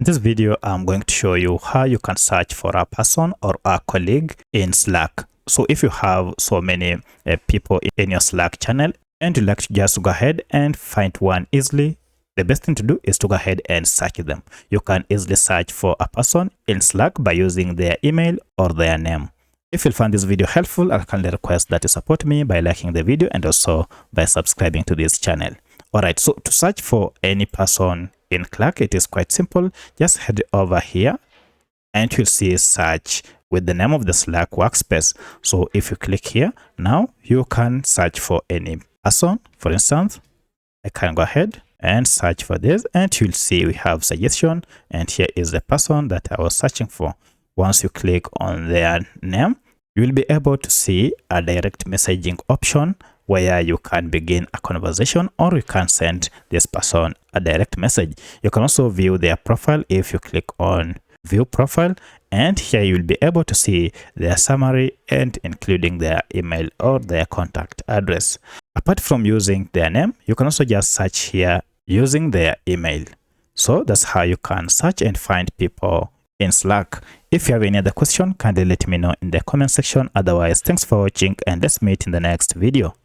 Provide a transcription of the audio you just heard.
This video, I'm going to show you how you can search for a person or a colleague in Slack. So if you have so many people in your Slack channel and you like to just go ahead and find one easily, the best thing to do is to go ahead and search them. You can easily search for a person in Slack by using their email or their name. If you find this video helpful, I kindly request that you support me by liking the video and also by subscribing to this channel. Alright, so to search for any person in Slack, it is quite simple. Just head over here and you'll see search with the name of the Slack workspace. So if you click here, now you can search for any person. For instance, I can go ahead and search for this and you'll see we have suggestion, and here is the person that I was searching for. Once you click on their name, you will be able to see a direct messaging option where you can begin a conversation or you can send this person a direct message. You can also view their profile if you click on view profile, and here you will be able to see their summary and including their email or their contact address. Apart from using their name, you can also just search here using their email. So that's how you can search and find people in Slack. If you have any other question, kindly let me know in the comment section. Otherwise, thanks for watching and let's meet in the next video.